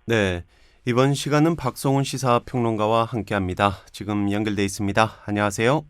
네, 이번 시간은 박성훈 시사평론가와 함께합니다. 지금 연결돼 있습니다. 안녕하세요.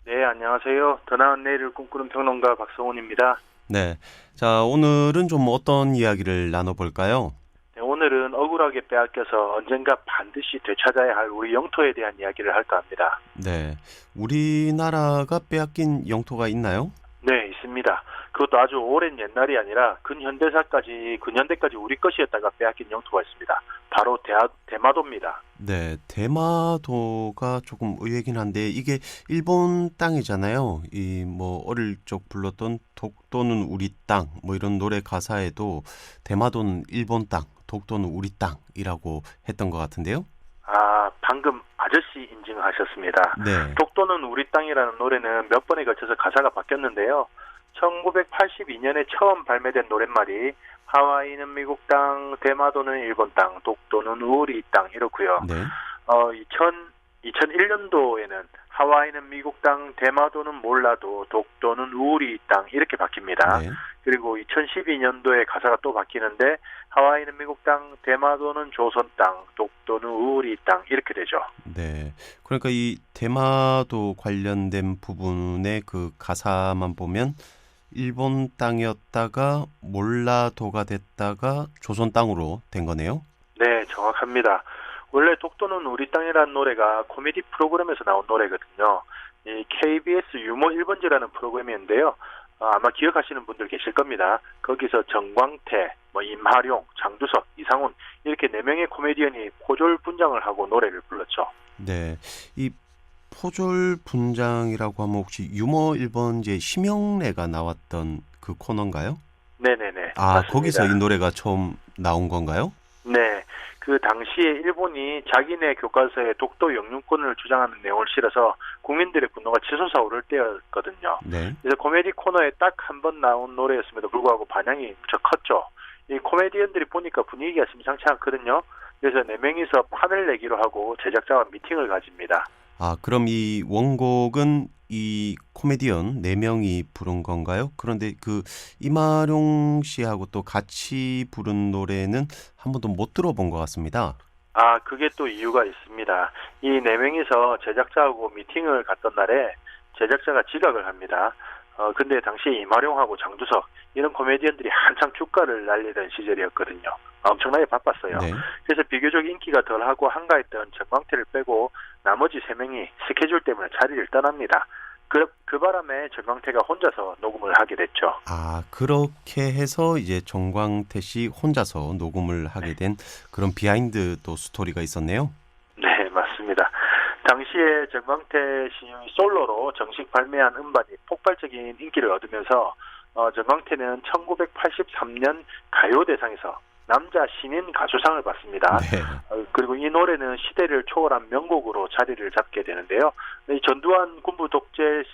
네, 안녕하세요. 더 나은 내일을 꿈꾸는 평론가 박성훈입니다. 네, 자 오늘은 좀 어떤 이야기를 나눠볼까요? 네, 오늘은 억울하게 빼앗겨서 언젠가 반드시 되찾아야 할 우리 영토에 대한 이야기를 할까 합니다. 네, 우리나라가 빼앗긴 영토가 있나요? 네, 있습니다. 그것도 아주 오랜 옛날이 아니라 근현대까지 우리 것이었다가 빼앗긴 영토가 있습니다. 바로 대마도입니다. 네, 대마도가 조금 의외긴 한데 이게 일본 땅이잖아요. 이 뭐 어릴 적 불렀던 독도는 우리 땅 뭐 이런 노래 가사에도 대마도는 일본 땅, 독도는 우리 땅이라고 했던 것 같은데요. 아, 방금 아저씨 인증하셨습니다. 네, 독도는 우리 땅이라는 노래는 몇 번에 걸쳐서 가사가 바뀌었는데요. 1982년에 처음 발매된 노랫말이 하와이는 미국 땅, 대마도는 일본 땅, 독도는 우리 땅 이렇고요. 네, 2001년도에는 하와이는 미국 땅, 대마도는 몰라도 독도는 우리 땅 이렇게 바뀝니다. 네. 그리고 2012년도에 가사가 또 바뀌는데 하와이는 미국 땅, 대마도는 조선 땅, 독도는 우리 땅 이렇게 되죠. 네. 그러니까 이 대마도 관련된 부분의 그 가사만 보면 일본 땅이었다가 몰라도가 됐다가 조선 땅으로 된 거네요. 네, 정확합니다. 원래 독도는 우리 땅이라는 노래가 코미디 프로그램에서 나온 노래거든요. 이 KBS 유머 1번지라는 프로그램인데요. 아마 기억하시는 분들 계실 겁니다. 거기서 정광태, 임하룡, 장두석, 이상훈 이렇게 4명의 코미디언이 포졸 분장을 하고 노래를 불렀죠. 네. 이 포졸 분장이라고 하면 혹시 유머 1번지에 심영래가 나왔던 그 코너인가요? 네네네, 아, 거기서 이 맞습니다. 노래가 처음 나온 건가요? 네, 그 당시에 일본이 자기네 교과서에 독도 영유권을 주장하는 내용을 실어서 국민들의 분노가 치솟아 오를 때였거든요. 네. 그래서 코미디 코너에 딱 한 번 나온 노래였음에도 불구하고 반향이 무척 컸죠. 이 코미디언들이 보니까 분위기가 심상치 않거든요. 그래서 4명이서 판을 내기로 하고 제작자와 미팅을 가집니다. 아, 그럼 이 원곡은 이 코미디언 4명이 부른 건가요? 그런데 그 이마룡 씨하고 또 같이 부른 노래는 한 번도 못 들어본 것 같습니다. 아, 그게 또 이유가 있습니다. 이 4명이서 제작자하고 미팅을 갔던 날에 제작자가 지각을 합니다. 근데 당시에 이마룡하고 장두석 이런 코미디언들이 한창 주가를 날리던 시절이었거든요. 엄청나게 바빴어요. 네. 그래서 비교적 인기가 덜하고 한가했던 정광태를 빼고 나머지 3명이 스케줄 때문에 자리를 떠납니다. 그 바람에 정광태가 혼자서 녹음을 하게 됐죠. 아, 그렇게 해서 이제 정광태 씨 혼자서 녹음을 하게 된 그런 비하인드 또 스토리가 있었네요. 네, 맞습니다. 당시에 정광태 씨 솔로로 정식 발매한 음반이 폭발적인 인기를 얻으면서 정광태는 1983년 가요대상에서 남자 신인 가수상을 받습니다. 네. 그리고 이 노래는 시대를 초월한 명곡으로 자리를 잡게 되는데요. 이 전두환 군부 독재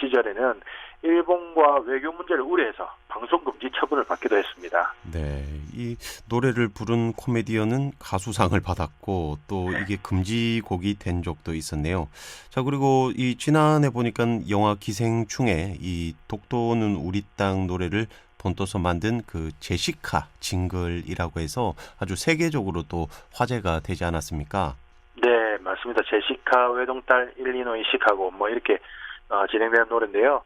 시절에는 일본과 외교 문제를 우려해서 방송 금지 처분을 받기도 했습니다. 네, 이 노래를 부른 코미디언은 가수상을 받았고 또 이게 금지곡이 된 적도 있었네요. 자, 그리고 이 지난해 보니까 영화 기생충에 이 독도는 우리 땅 노래를 본떠서 만든 그 제시카 징글이라고 해서 아주 세계적으로 또 화제가 되지 않았습니까? 네, 맞습니다. 제시카 외동딸 일리노이 시카고 이렇게 진행되는 노래인데요.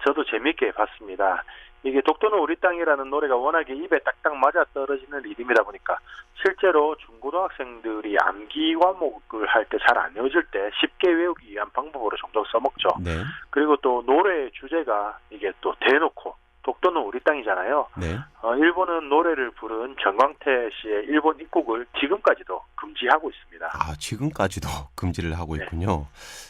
저도 재미있게 봤습니다. 이게 독도는 우리 땅이라는 노래가 워낙에 입에 딱딱 맞아 떨어지는 리듬이다 보니까 실제로 중고등학생들이 암기 과목을 할 때 잘 안 외워질 때 쉽게 외우기 위한 방법으로 종종 써먹죠. 네, 그리고 또 노래의 주제가 이게 또 대놓고 독도는 우리 땅이잖아요. 네. 일본은 노래를 부른 정광태 씨의 일본 입국을 지금까지도 금지하고 있습니다. 아, 지금까지도 금지를 하고 네. 있군요.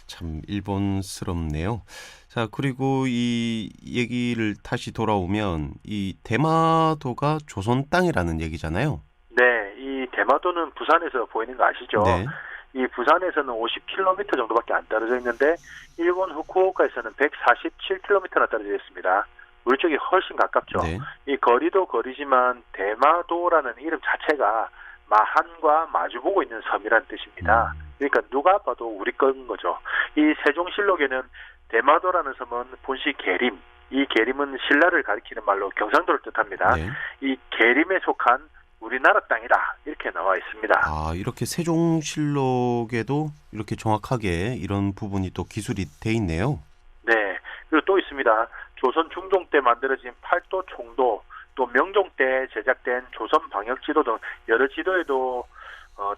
참 일본스럽네요. 자, 그리고 이 얘기를 다시 돌아오면 이 대마도가 조선 땅이라는 얘기잖아요. 네, 이 대마도는 부산에서 보이는 거 아시죠? 네, 이 부산에서는 50km 정도밖에 안 떨어져 있는데 일본 후쿠오카에서는 147km나 떨어져 있습니다. 우리 쪽이 훨씬 가깝죠. 네. 이 거리도 거리지만 대마도라는 이름 자체가 마한과 마주보고 있는 섬이란 뜻입니다. 그러니까 누가 봐도 우리 건 거죠. 이 세종실록에는 대마도라는 섬은 본시 계림, 이 계림은 신라를 가리키는 말로 경상도를 뜻합니다. 네. 이 계림에 속한 우리나라 땅이다 이렇게 이렇게 나와 있습니다. 아, 이렇게 세종실록에도 이렇게 정확하게 이런 부분이 또 기술이 돼 있네요. 네. 그리고 또 있습니다. 조선 중종 때 만들어진 팔도 총도, 또 명종 때 제작된 조선 방역 지도 등 여러 지도에도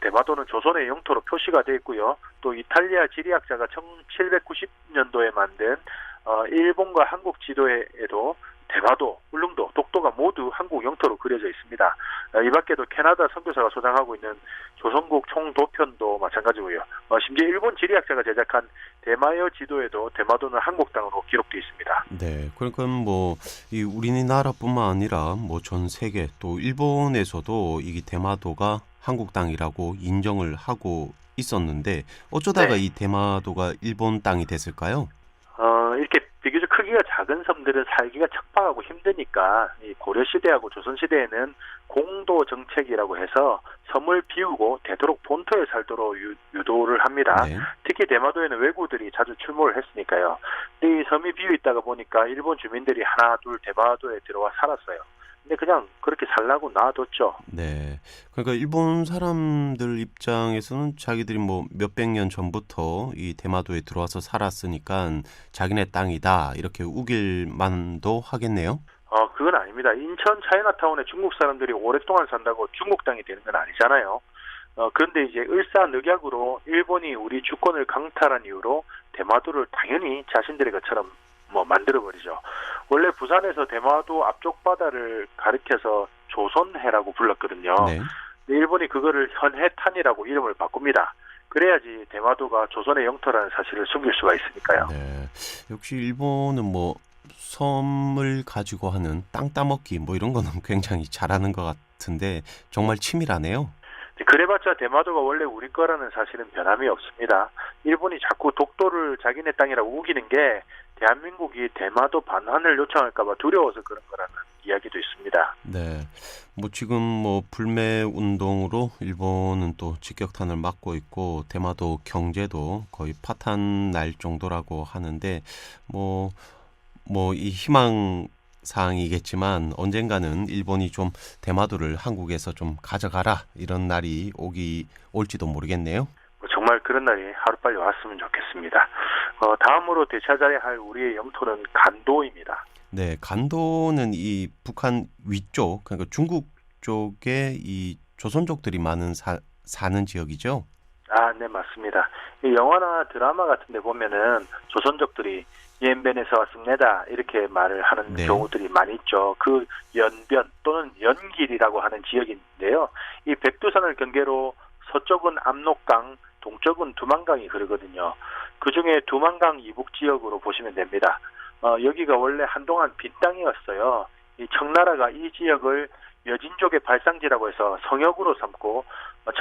대마도는 조선의 영토로 표시가 되어 있고요. 또 이탈리아 지리학자가 1790년도에 만든 일본과 한국 지도에도 대마도, 울릉도, 독도가 모두 한국 영토로 그려져 있습니다. 이 밖에도 캐나다 선교사가 소장하고 있는 조선국 총도편도 마찬가지고요. 심지어 일본 지리학자가 제작한 대마여 지도에도 대마도는 한국 땅으로 기록되어 있습니다. 네, 그러니까 뭐 이 우리나라뿐만 아니라 뭐 전 세계 또 일본에서도 이 대마도가 한국 땅이라고 인정을 하고 있었는데 어쩌다가 네. 이 대마도가 일본 땅이 됐을까요? 이렇게 비교적 크기가 작은 섬들은 살기가 척박하고 힘드니까 이 고려시대하고 조선시대에는 공도 정책이라고 해서 섬을 비우고 되도록 본토에 살도록 유도를 합니다. 네. 특히 대마도에는 왜구들이 자주 출몰을 했으니까요. 이 섬이 비어 있다가 보니까 일본 주민들이 하나 둘 대마도에 들어와 살았어요. 근데 그냥 그렇게 살라고 놔뒀죠. 네. 그러니까 일본 사람들 입장에서는 자기들이 뭐 몇백 년 전부터 이 대마도에 들어와서 살았으니까 자기네 땅이다 이렇게 우길 만도 하겠네요. 그건 아닙니다. 인천 차이나타운에 중국 사람들이 오랫동안 산다고 중국 땅이 되는 건 아니잖아요. 그런데 이제 을사늑약으로 일본이 우리 주권을 강탈한 이유로 대마도를 당연히 자신들의 것처럼 만들어버리죠. 원래 부산에서 대마도 앞쪽 바다를 가리켜서 조선해라고 불렀거든요. 네. 근데 일본이 그거를 현해탄이라고 이름을 바꿉니다. 그래야지 대마도가 조선의 영토라는 사실을 숨길 수가 있으니까요. 네. 역시 일본은 뭐 섬을 가지고 하는 땅 따먹기 뭐 이런 거는 굉장히 잘하는 것 같은데 정말 치밀하네요. 그래봤자 대마도가 원래 우리 거라는 사실은 변함이 없습니다. 일본이 자꾸 독도를 자기네 땅이라고 우기는 게 대한민국이 대마도 반환을 요청할까봐 두려워서 그런 거라는 이야기도 있습니다. 네. 뭐 지금 뭐 불매 운동으로 일본은 또 직격탄을 맞고 있고 대마도 경제도 거의 파탄 날 정도라고 하는데 뭐 이 희망 사항이겠지만 언젠가는 일본이 좀 대마도를 한국에서 좀 가져가라 이런 날이 올지도 모르겠네요. 정말 그런 날이 하루빨리 왔으면 좋겠습니다. 다음으로 되찾아야 할 우리의 영토는 간도입니다. 네, 간도는 이 북한 위쪽, 그러니까 중국 쪽에 이 조선족들이 많은 사는 지역이죠. 네, 맞습니다. 이 영화나 드라마 같은 데 보면은 조선족들이 옌벤에서 왔습니다. 이렇게 말을 하는 네. 경우들이 많이 있죠. 그 연변 또는 연길이라고 하는 지역인데요. 이 백두산을 경계로 서쪽은 압록강, 동쪽은 두만강이 흐르거든요. 그중에 두만강 이북 지역으로 보시면 됩니다. 여기가 원래 한동안 빈 땅이었어요. 이 청나라가 이 지역을 여진족의 발상지라고 해서 성역으로 삼고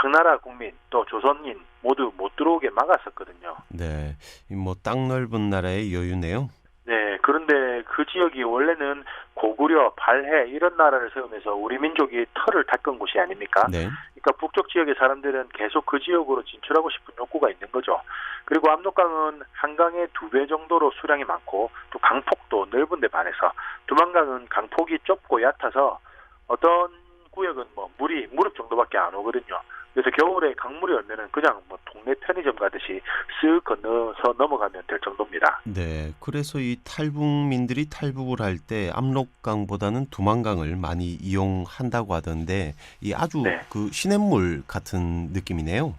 청나라 국민 또 조선인 모두 못 들어오게 막았었거든요. 네, 뭐 땅 넓은 나라의 여유네요. 네, 그런데 그 지역이 원래는 고구려, 발해 이런 나라를 세우면서 우리 민족이 털을 닦은 곳이 아닙니까? 네, 그러니까 북쪽 지역의 사람들은 계속 그 지역으로 진출하고 싶은 욕구가 있는 거죠. 그리고 압록강은 한강의 2배 정도로 수량이 많고 또 강폭도 넓은 데 반해서 두만강은 강폭이 좁고 얕아서 어떤 구역은 물이 무릎 정도밖에 안 오거든요. 그래서 겨울에 강물이 오면은 그냥 동네 편의점 가듯이 쓱 건너서 넘어가면 될 정도입니다. 네. 그래서 이 탈북민들이 탈북을 할 때 압록강보다는 두만강을 많이 이용한다고 하던데 이 아주 네. 그 시냇물 같은 느낌이네요.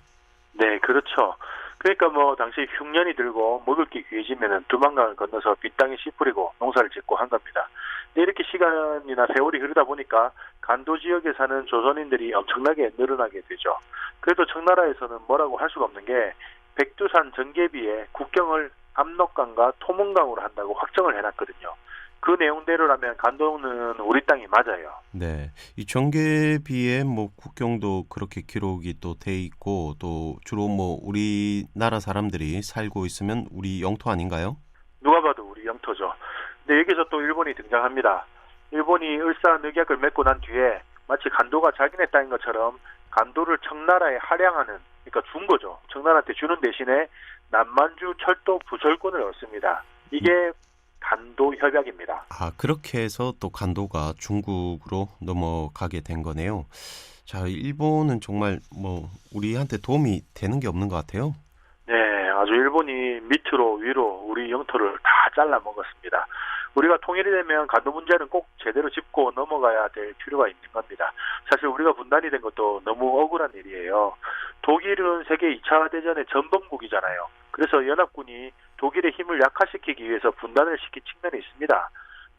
네, 그렇죠. 그러니까 당시 흉년이 들고 먹을 게 귀해지면은 두만강을 건너서 빈땅에 씨 뿌리고 농사를 짓고 한 겁니다. 근데 이렇게 시간이나 세월이 흐르다 보니까 간도 지역에 사는 조선인들이 엄청나게 늘어나게 되죠. 그래도 청나라에서는 뭐라고 할 수가 없는 게 백두산 전개비에 국경을 압록강과 토문강으로 한다고 확정을 해놨거든요. 그 내용대로라면 간도는 우리 땅이 맞아요. 네. 이 전개비에 뭐 국경도 그렇게 기록이 또 돼 있고 또 주로 뭐 우리나라 사람들이 살고 있으면 우리 영토 아닌가요? 누가 봐도 우리 영토죠. 근데 여기서 또 일본이 등장합니다. 일본이 을사늑약을 맺고 난 뒤에 마치 간도가 자기네 땅인 것처럼 간도를 청나라에 할양하는, 그러니까 준 거죠. 청나라한테 주는 대신에 남만주 철도 부설권을 얻습니다. 이게 간도 협약입니다. 아, 그렇게 해서 또 간도가 중국으로 넘어가게 된 거네요. 자, 일본은 정말 뭐 우리한테 도움이 되는 게 없는 것 같아요. 네, 아주 일본이 밑으로 위로 우리 영토를 다 잘라 먹었습니다. 우리가 통일이 되면 간도 문제는 꼭 제대로 짚고 넘어가야 될 필요가 있는 겁니다. 사실 우리가 분단이 된 것도 너무 억울한 일이에요. 독일은 세계 2차 대전의 전범국이잖아요. 그래서 연합군이 독일의 힘을 약화시키기 위해서 분단을 시킨 측면이 있습니다.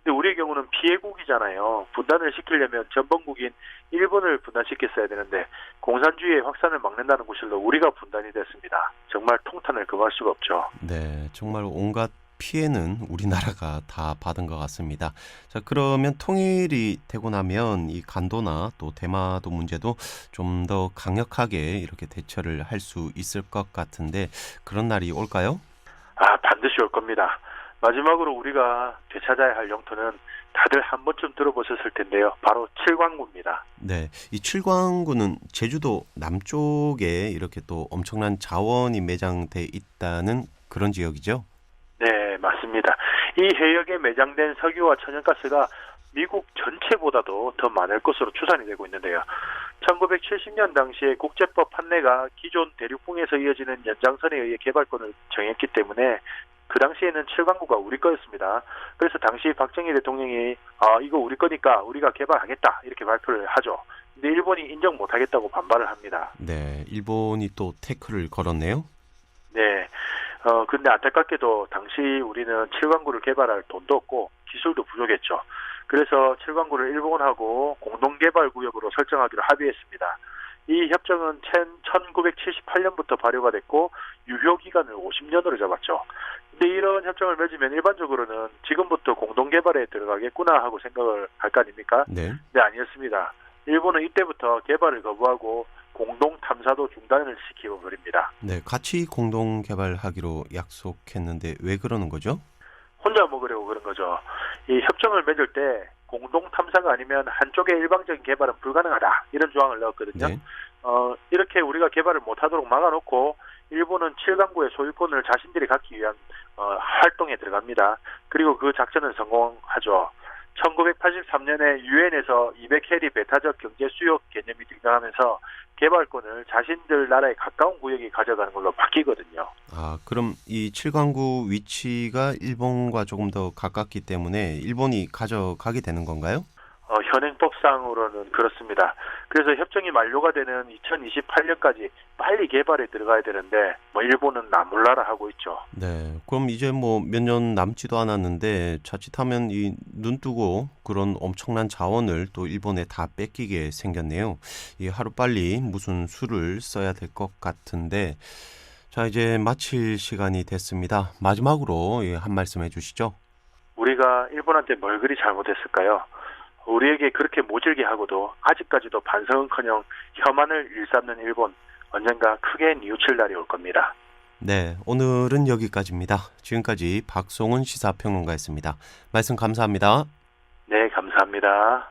근데 우리의 경우는 피해국이잖아요. 분단을 시키려면 전범국인 일본을 분단시켰어야 되는데 공산주의의 확산을 막는다는 구실로 우리가 분단이 됐습니다. 정말 통탄을 금할 수가 없죠. 네, 정말 온갖 피해는 우리나라가 다 받은 것 같습니다. 자, 그러면 통일이 되고 나면 이 간도나 또 대마도 문제도 좀 더 강력하게 이렇게 대처를 할 수 있을 것 같은데 그런 날이 올까요? 반드시 올 겁니다. 마지막으로 우리가 되찾아야 할 영토는 다들 한 번쯤 들어보셨을 텐데요. 바로 칠광구입니다. 네, 이 칠광구는 제주도 남쪽에 이렇게 또 엄청난 자원이 매장돼 있다는 그런 지역이죠. 네, 맞습니다. 이 해역에 매장된 석유와 천연가스가 미국 전체보다도 더 많을 것으로 추산이 되고 있는데요. 1970년 당시에 국제법 판례가 기존 대륙붕에서 이어지는 연장선에 의해 개발권을 정했기 때문에 그 당시에는 칠광구가 우리 거였습니다. 그래서 당시 박정희 대통령이 이거 우리 거니까 우리가 개발하겠다 이렇게 발표를 하죠. 근데 일본이 인정 못하겠다고 반발을 합니다. 네, 일본이 또 태클을 걸었네요. 네. 근데 안타깝게도 당시 우리는 칠광구를 개발할 돈도 없고 기술도 부족했죠. 그래서 칠광구를 일본하고 공동개발구역으로 설정하기로 합의했습니다. 이 협정은 1978년부터 발효가 됐고 유효기간을 50년으로 잡았죠. 근데 이런 협정을 맺으면 일반적으로는 지금부터 공동개발에 들어가겠구나 하고 생각을 할 거 아닙니까? 네. 네, 아니었습니다. 일본은 이때부터 개발을 거부하고 공동 탐사도 중단을 시키고 버립니다. 네, 같이 공동 개발하기로 약속했는데 왜 그러는 거죠? 혼자 먹으려고 그런 거죠. 이 협정을 맺을 때 공동 탐사가 아니면 한쪽의 일방적인 개발은 불가능하다 이런 조항을 넣었거든요. 네. 이렇게 우리가 개발을 못하도록 막아놓고 일본은 칠광구의 소유권을 자신들이 갖기 위한 활동에 들어갑니다. 그리고 그 작전은 성공하죠. 1983년에 유엔에서 200해리 배타적 경제 수요 개념이 등장하면서 개발권을 자신들 나라에 가까운 구역이 가져가는 걸로 바뀌거든요. 그럼 이 칠광구 위치가 일본과 조금 더 가깝기 때문에 일본이 가져가게 되는 건가요? 현행법상으로는 그렇습니다. 그래서 협정이 만료가 되는 2028년까지 빨리 개발에 들어가야 되는데 일본은 나몰라라 하고 있죠. 네, 그럼 이제 뭐 몇 년 남지도 않았는데 자칫하면 이 눈뜨고 그런 엄청난 자원을 또 일본에 다 뺏기게 생겼네요. 이 하루빨리 무슨 수를 써야 될 것 같은데 자, 이제 마칠 시간이 됐습니다. 마지막으로 한 말씀 해주시죠. 우리가 일본한테 뭘 그리 잘못했을까요? 우리에게 그렇게 모질게 하고도 아직까지도 반성은커녕 혐한을 일삼는 일본, 언젠가 크게 뉘우칠 날이 올 겁니다. 네, 오늘은 여기까지입니다. 지금까지 박송은 시사평론가였습니다. 말씀 감사합니다. 네, 감사합니다.